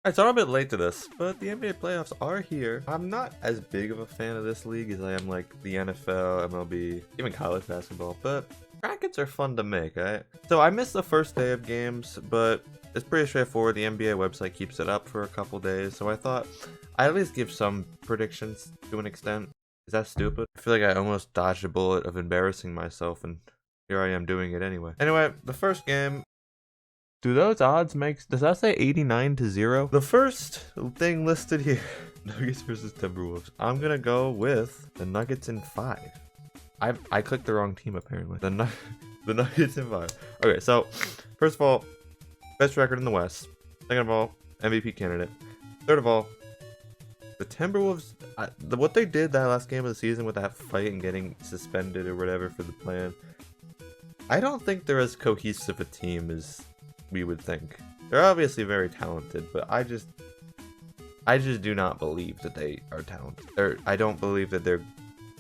Alright, so I'm a bit late to this, but the NBA playoffs are here. I'm not as big of a fan of this league as I am like the NFL, MLB, even college basketball, but brackets are fun to make, right? So I missed the first day of games, but it's pretty straightforward. The NBA website keeps it up for a couple days, so I thought I'd at least give some predictions to an extent. Is that stupid? I feel like I almost dodged a bullet of embarrassing myself, and here I am doing it anyway. Anyway, the first game, do those odds make, does that say 89 to 0? The first thing listed here, Nuggets versus Timberwolves. I'm gonna go with the Nuggets in 5. I clicked the wrong team apparently. The Nuggets in 5. Okay, so first of all, best record in the West. Second of all, MVP candidate. Third of all, the Timberwolves, what they did that last game of the season with that fight and getting suspended or whatever for the plan, I don't think they're as cohesive a team as we would think. They're obviously very talented, but I just do not believe that they are talented. I don't believe that they're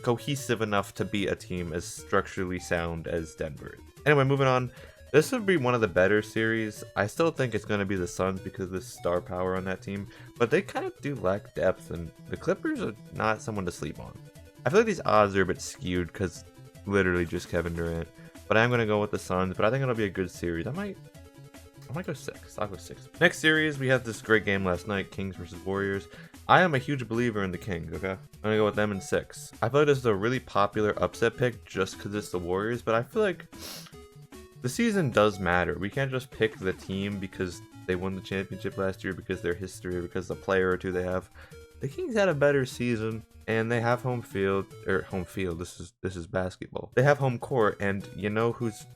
cohesive enough to be a team as structurally sound as Denver. Anyway, moving on. This would be one of the better series. I still think it's going to be the Suns because of the star power on that team, but they kind of do lack depth, and the Clippers are not someone to sleep on. I feel like these odds are a bit skewed because literally just Kevin Durant, but I'm going to go with the Suns, but I think it'll be a good series. I might go 6. I'll go 6. Next series, we have this great game last night, Kings versus Warriors. I am a huge believer in the Kings, okay? I'm gonna go with them in 6. I feel like this is a really popular upset pick just because it's the Warriors, but I feel like the season does matter. We can't just pick the team because they won the championship last year, because their history, or because the player or two they have. The Kings had a better season, and they have home field. This is basketball. They have home court, and you know who's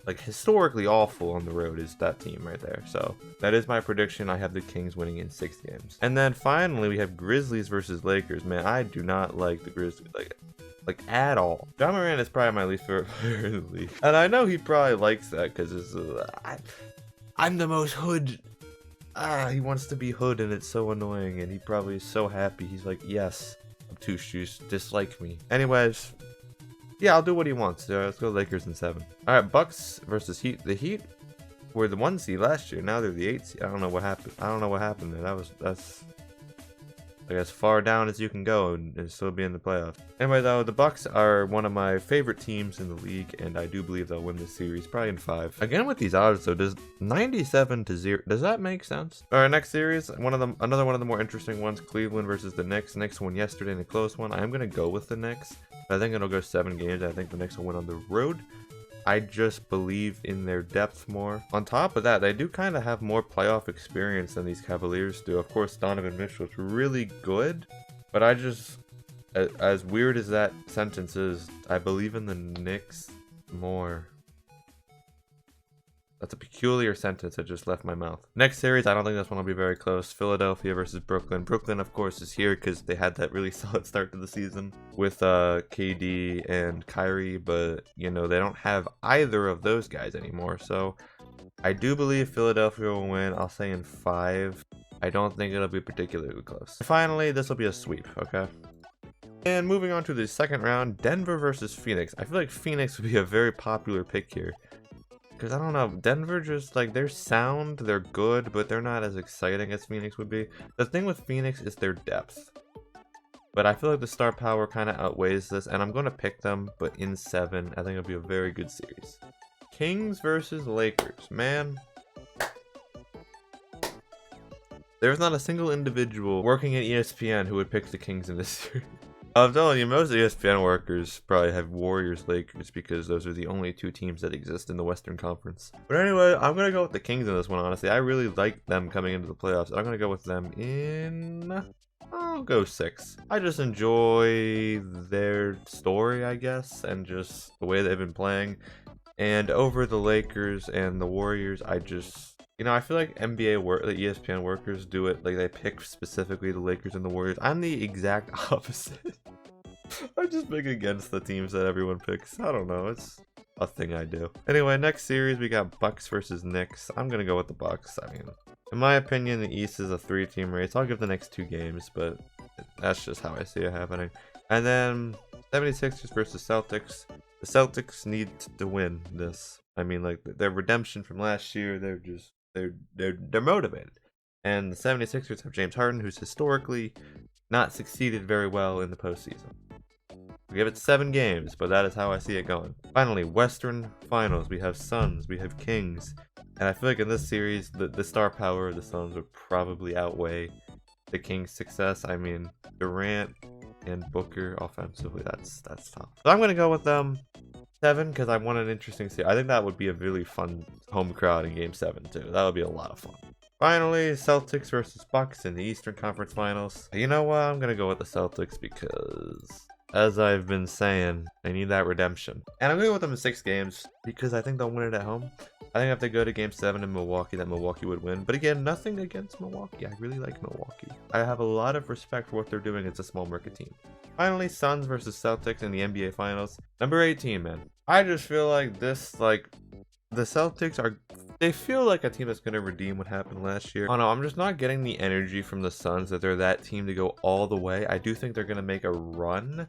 like historically awful on the road is that team right there. So that is my prediction. I have the Kings winning in 6 games. And then finally we have Grizzlies versus Lakers. Man, I do not like the Grizzlies like at all. Ja Morant is probably my least favorite player in the league, and I know he probably likes that because it's I'm the most hood. He wants to be hood, and it's so annoying, and he probably is so happy. He's like, yes, Obtuse Juice, dislike me. Anyways, yeah, I'll do what he wants. Let's go Lakers in 7. All right, Bucks versus Heat. The Heat were the 1 seed last year. Now they're the 8 seed. I don't know what happened there. That's like as far down as you can go and still be in the playoffs. Anyway, though, the Bucks are one of my favorite teams in the league, and I do believe they'll win this series, probably in 5. Again, with these odds, though, does 97 to 0, does that make sense? All right, next series, another one of the more interesting ones, Cleveland versus the Knicks. Knicks won yesterday in a close one. I'm gonna go with the Knicks. I think it'll go 7 games. I think the Knicks will win on the road. I just believe in their depth more. On top of that, they do kind of have more playoff experience than these Cavaliers do. Of course, Donovan Mitchell is really good, but I just, as weird as that sentence is, I believe in the Knicks more. That's a peculiar sentence that just left my mouth. Next series, I don't think this one will be very close. Philadelphia versus Brooklyn. Brooklyn, of course, is here because they had that really solid start to the season with KD and Kyrie, but, you know, they don't have either of those guys anymore. So I do believe Philadelphia will win. I'll say in 5. I don't think it'll be particularly close. Finally, this will be a sweep, okay? And moving on to the second round, Denver versus Phoenix. I feel like Phoenix would be a very popular pick here, because I don't know, Denver just, like, they're sound, they're good, but they're not as exciting as Phoenix would be. The thing with Phoenix is their depth. But I feel like the star power kind of outweighs this, and I'm going to pick them, but in 7. I think it'll be a very good series. Kings versus Lakers. Man, there's not a single individual working at ESPN who would pick the Kings in this series. I'm telling you, most ESPN workers probably have Warriors Lakers because those are the only 2 teams that exist in the Western Conference. But anyway, I'm going to go with the Kings in this one, honestly. I really like them coming into the playoffs. I'm going to go with them in, I'll go 6. I just enjoy their story, I guess, and just the way they've been playing. And over the Lakers and the Warriors, I just, you know, I feel like the ESPN workers do it, like they pick specifically the Lakers and the Warriors. I'm the exact opposite. I just pick against the teams that everyone picks. I don't know, it's a thing I do. Anyway, next series we got Bucks versus Knicks. I'm gonna go with the Bucks. I mean, in my opinion, the East is a 3-team race. I'll give the next 2 games, but that's just how I see it happening. And then 76ers versus Celtics. The Celtics need to win this. I mean, like, their redemption from last year, they're motivated. And the 76ers have James Harden, who's historically not succeeded very well in the postseason. We give it 7 games, but that is how I see it going. Finally, Western Finals. We have Suns, we have Kings. And I feel like in this series, the star power of the Suns would probably outweigh the Kings' success. I mean, Durant and Booker offensively, that's tough. So I'm going to go with them 7 because I want an interesting series. I think that would be a really fun home crowd in Game 7 too. That would be a lot of fun. Finally, Celtics versus Bucks in the Eastern Conference Finals. You know what? I'm going to go with the Celtics because, as I've been saying, I need that redemption. And I'm going to go with them in 6 games because I think they'll win it at home. I think if they go to Game 7 in Milwaukee, that Milwaukee would win. But again, nothing against Milwaukee. I really like Milwaukee. I have a lot of respect for what they're doing. It's a small market team. Finally, Suns versus Celtics in the NBA Finals. Number 18, man. I just feel like this, the Celtics are, they feel like a team that's going to redeem what happened last year. I don't know, I'm just not getting the energy from the Suns that they're that team to go all the way. I do think they're going to make a run.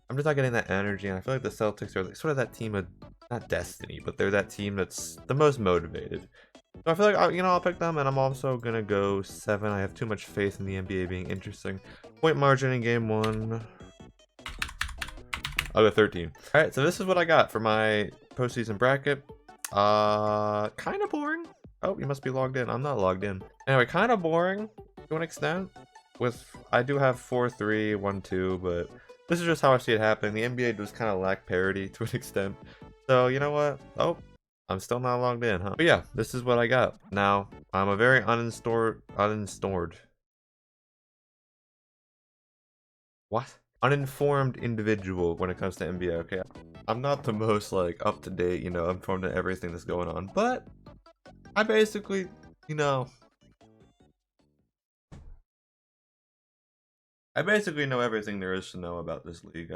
I'm just not getting that energy, and I feel like the Celtics are sort of that team of, not destiny, but they're that team that's the most motivated. So I feel like, I'll pick them, and I'm also going to go 7. I have too much faith in the NBA being interesting. Point margin in Game 1. I'll go 13. Alright, so this is what I got for my postseason bracket. Kind of boring. Oh, you must be logged in. I'm not logged in. Anyway, kind of boring to an extent. I do have 4-3, 1-2, but this is just how I see it happening. The NBA does kind of lack parity to an extent. So, you know what? Oh, I'm still not logged in, huh? But yeah, this is what I got. Now, I'm a very uninformed individual when it comes to NBA, okay? I'm not the most, up to date, informed on everything that's going on, but I basically, I basically know everything there is to know about this league.